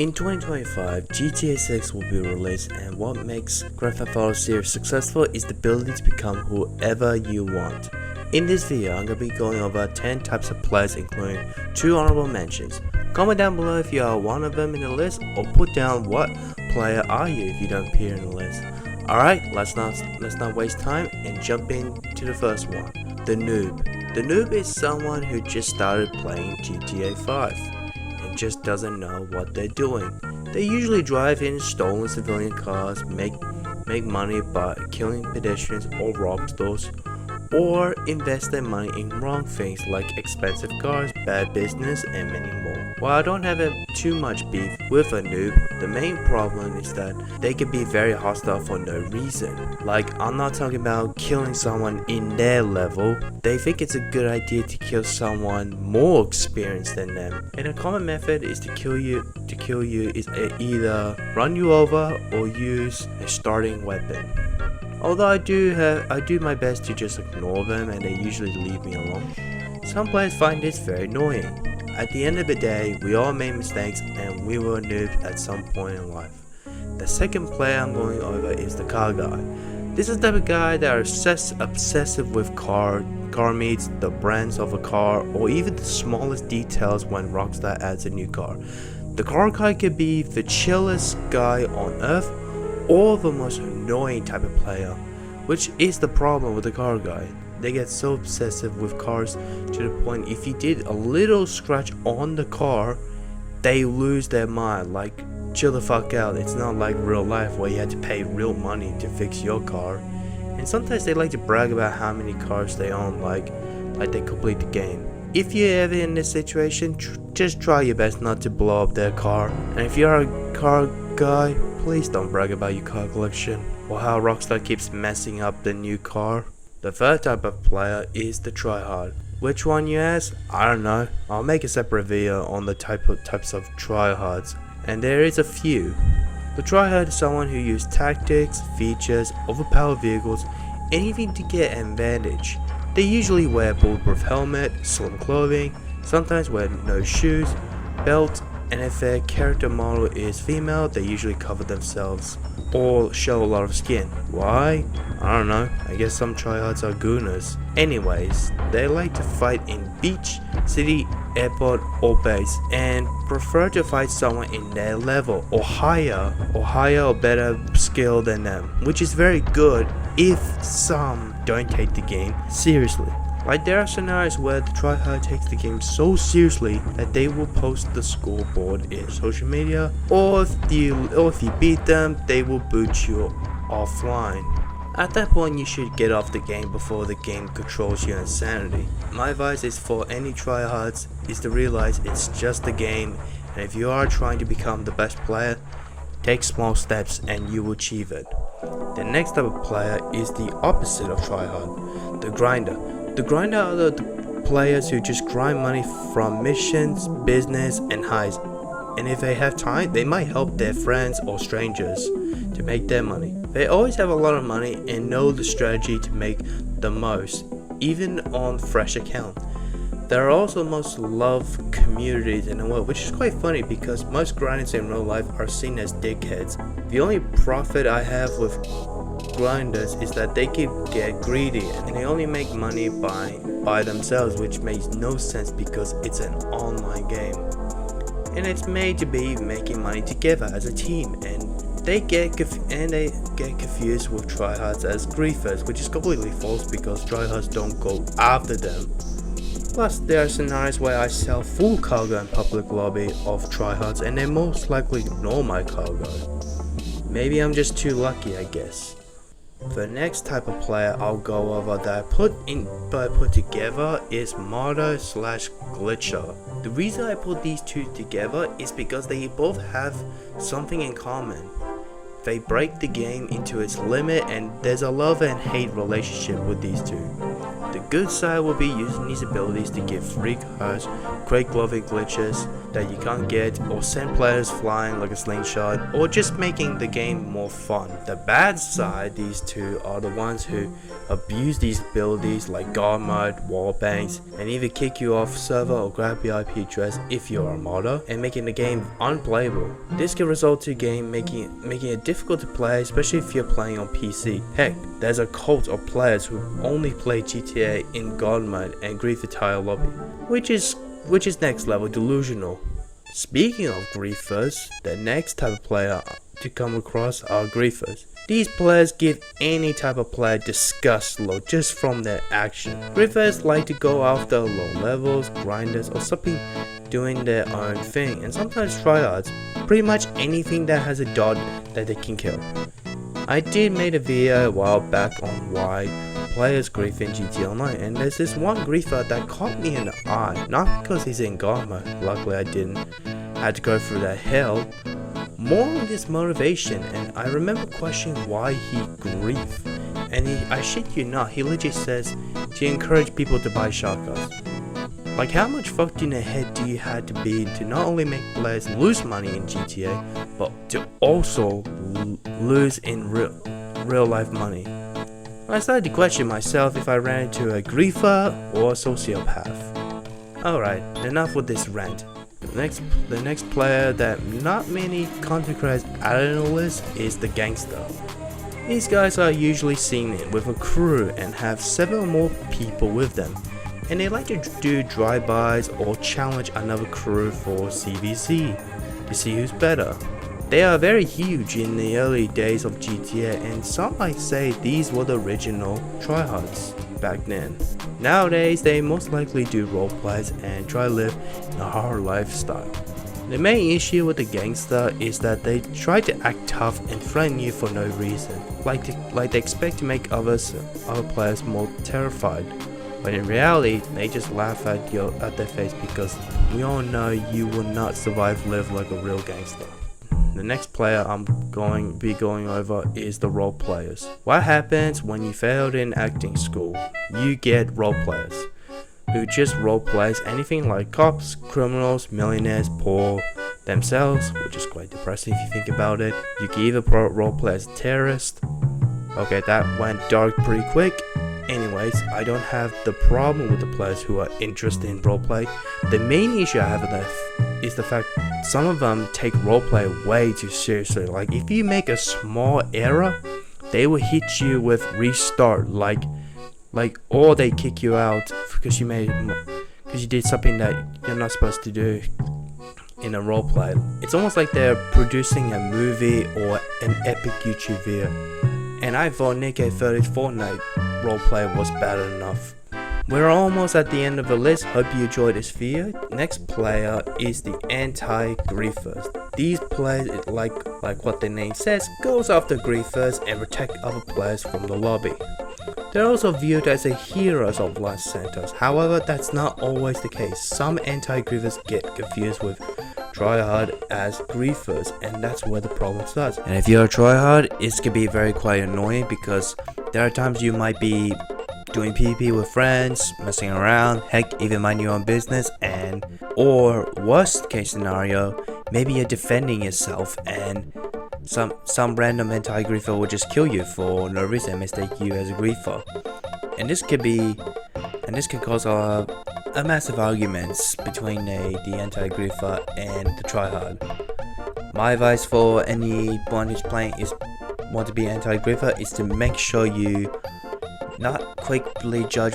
In 2025, GTA 6 will be released, and what makes Grand Theft Auto series successful is the ability to become whoever you want. In this video, I'm going to be going over 10 types of players, including 2 honorable mentions. Comment down below if you are one of them in the list, or put down what player are you if you don't appear in the list. Alright, let's not waste time and jump into the first one. The Noob. The Noob is someone who just started playing GTA 5 and just doesn't know what they're doing. They usually drive in stolen civilian cars, make money by killing pedestrians or rob stores, or invest their money in wrong things like expensive cars, bad business, and many more. While I don't have too much beef with a noob, the main problem is that they can be very hostile for no reason. Like, I'm not talking about killing someone in their level. They think it's a good idea to kill someone more experienced than them. And a common method is to kill you is either run you over or use a starting weapon. Although I do my best to just ignore them, and they usually leave me alone. Some players find this very annoying. At the end of the day, we all made mistakes and we were noobs at some point in life. The second player I'm going over is the car guy. This is the type of guy that are obsessive with car meets, the brands of a car, or even the smallest details when Rockstar adds a new car. The car guy could be the chillest guy on earth, or the most annoying type of player, which is the problem with the car guy. They get so obsessive with cars to the point if you did a little scratch on the car, they lose their mind. Like, chill the fuck out. It's not like real life where you had to pay real money to fix your car. And sometimes they like to brag about how many cars they own, like they complete the game. If you're ever in this situation, just try your best not to blow up their car. And if you're a car guy, please don't brag about your car collection or how Rockstar keeps messing up the new car. The third type of player is the tryhard. Which one, you ask? I don't know. I'll make a separate video on the types of tryhards, and there is a few. The tryhard is someone who uses tactics, features, overpowered vehicles, anything to get an advantage. They usually wear bulletproof helmet, slim clothing, sometimes wear no shoes, belt, and if their character model is female, they usually cover themselves or show a lot of skin. Why? I don't know. I guess some tryhards are gooners. Anyways, they like to fight in beach, city, airport, or base, and prefer to fight someone in their level or higher or better skill than them, which is very good if some don't take the game seriously. Like, there are scenarios where the tryhard takes the game so seriously that they will post the scoreboard in social media, or if you beat them, they will boot you offline. At that point, you should get off the game before the game controls your insanity. My advice is for any tryhards is to realize it's just a game, and if you are trying to become the best player, take small steps and you will achieve it. The next type of player is the opposite of tryhard, the grinder. The grinder are the players who just grind money from missions, business, and highs. And if they have time, they might help their friends or strangers to make their money. They always have a lot of money and know the strategy to make the most, even on fresh account. There are also most loved communities in the world, which is quite funny because most grinders in real life are seen as dickheads. The only profit I have with grinders is that they can get greedy and they only make money by themselves, which makes no sense because it's an online game and it's made to be making money together as a team, and they get confused with tryhards as griefers, which is completely false because tryhards don't go after them. Plus, there are scenarios where I sell full cargo in public lobby of tryhards and they most likely ignore my cargo. Maybe I'm just too lucky, I guess. The next type of player I'll go over that I put together is modder / glitcher. The reason I put these two together is because they both have something in common. They break the game into its limit, and there's a love and hate relationship with these two. The good side will be using these abilities to give free cards, create glowing glitches that you can't get, or send players flying like a slingshot, or just making the game more fun. The bad side, these two are the ones who abuse these abilities like guard mode, wall banks, and either kick you off server or grab your IP address if you're a modder, and making the game unplayable. This can result to game making it difficult to play, especially if you're playing on PC. Heck, there's a cult of players who only play GTA in God mode and grief the entire lobby, which is next level delusional. Speaking of griefers, the next type of player to come across are griefers. These players give any type of player disgust look just from their action. Griefers like to go after low levels, grinders, or something doing their own thing, and sometimes tryhards, pretty much anything that has a dot that they can kill. I did make a video a while back on why players grief in GTA Online, and there's this one griefer that caught me in the eye, not because he's in God mode, luckily I didn't have to go through that hell, more on his motivation, and I remember questioning why he grief, and I shit you not, he legit says to encourage people to buy shotguns. Like, how much fucked in the head do you have to be to not only make players lose money in GTA, but to also lose in real life money? I started to question myself if I ran into a griefer or a sociopath. Alright, enough with this rant. The next player that not many content creators added on the list is the gangster. These guys are usually seen with a crew and have 7 or more people with them, and they like to do drive-bys or challenge another crew for CVC to see who's better. They are very huge in the early days of GTA, and some might say these were the original tryhards back then. Nowadays, they most likely do roleplays and try to live a hard lifestyle. The main issue with the gangster is that they try to act tough and threaten you for no reason, like they expect to make other players more terrified. But in reality, they just laugh at their face because we all know you will not live like a real gangster. The next player I'm going to be going over is the role players. What happens when you failed in acting school? You get role players who just role plays anything like cops, criminals, millionaires, poor themselves, which is quite depressing if you think about it. You can either role play as a terrorist. Okay, that went dark pretty quick. Anyways, I don't have the problem with the players who are interested in roleplay. The main issue I have with that is the fact some of them take roleplay way too seriously. Like, if you make a small error, they will hit you with restart, or they kick you out because you did something that you're not supposed to do in a roleplay. It's almost like they're producing a movie or an epic YouTube video. And I thought Nick830's Fortnite roleplay was bad enough. We're almost at the end of the list. Hope you enjoyed this video. Next player is the anti-griefers. These players, like what the name says, goes after griefers and protect other players from the lobby. They're also viewed as the heroes of Los Santos. However, that's not always the case. Some anti-griefers get confused with tryhard as griefers, and that's where the problem starts. And if you're a tryhard, it's gonna be very quite annoying because there are times you might be doing PvP with friends, messing around, heck, even mind your own business, or worst case scenario, maybe you're defending yourself and some random anti-griefer will just kill you for no reason and mistake you as a griefer. And this can cause a massive arguments between the anti-griefer and the tryhard. My advice for anyone who's want to be anti-griefer is to make sure you not quickly judge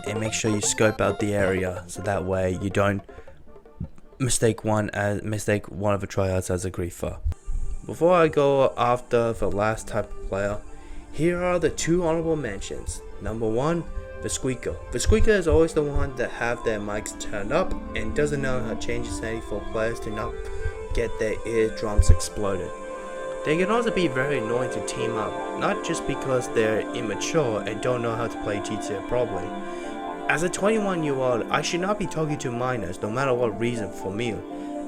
and make sure you scope out the area so that way you don't mistake one of the tryhards as a griefer. Before I go after the last type of player, here are the 2 honorable mentions. Number 1, the squeaker. The squeaker is always the one that have their mics turned up and doesn't know how to change the setting for players to not get their eardrums exploded. They can also be very annoying to team up, not just because they're immature and don't know how to play GTA properly. As a 21-year-old, I should not be talking to minors no matter what reason for me.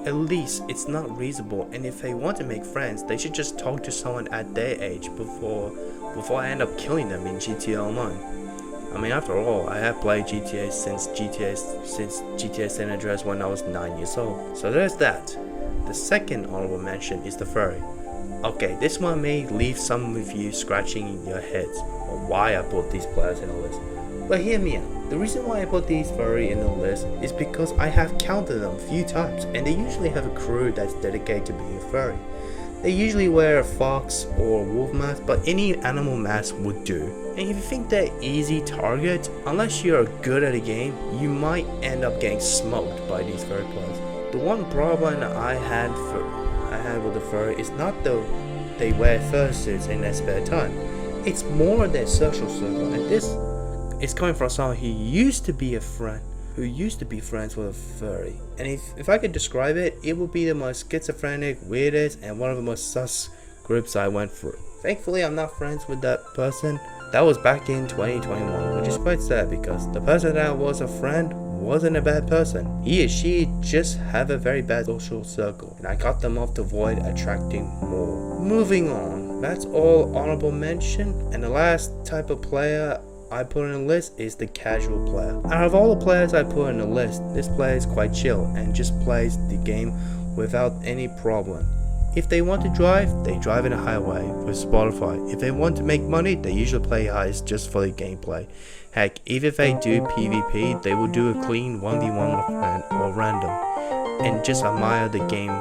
At least it's not reasonable, and if they want to make friends, they should just talk to someone at their age before before I end up killing them in GTA Online. I mean, after all, I have played GTA since GTA San Andreas when I was 9 years old. So there's that. The second honorable mention is the furry. Okay, this one may leave some of you scratching in your heads on why I put these players in the list. But hear me out. The reason why I put these furry in the list is because I have counted them a few times, and they usually have a crew that's dedicated to being a furry. They usually wear a fox or a wolf mask, but any animal mask would do. And if you think they're easy targets, unless you're good at a game, you might end up getting smoked by these furry players. The one problem I had with the furry is not that they wear fursuits in their spare time. It's more their social circle, and this is coming from someone who used to be friends with a furry. And if I could describe it, it would be the most schizophrenic, weirdest, and one of the most sus groups I went through. Thankfully, I'm not friends with that person. That was back in 2021, which is quite sad because the person that was a friend wasn't a bad person. He or she just have a very bad social circle, and I got them off to avoid attracting more. Moving on, that's all honorable mention. And the last type of player I put in the list is the casual player. Out of all the players I put in the list, this player is quite chill and just plays the game without any problem. If they want to drive, they drive in a highway with Spotify. If they want to make money, they usually play heist just for the gameplay. Heck, even if they do PvP, they will do a clean 1v1 with a friend or random, and just admire the game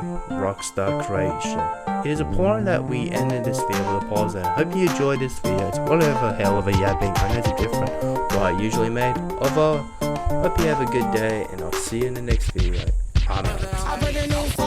Rockstar creation. It is important that we ended this video with a pause and hope you enjoyed this video. It's whatever hell of a yapping, I know it's different what I usually made. Overall, hope you have a good day and I'll see you in the next video. I'm out.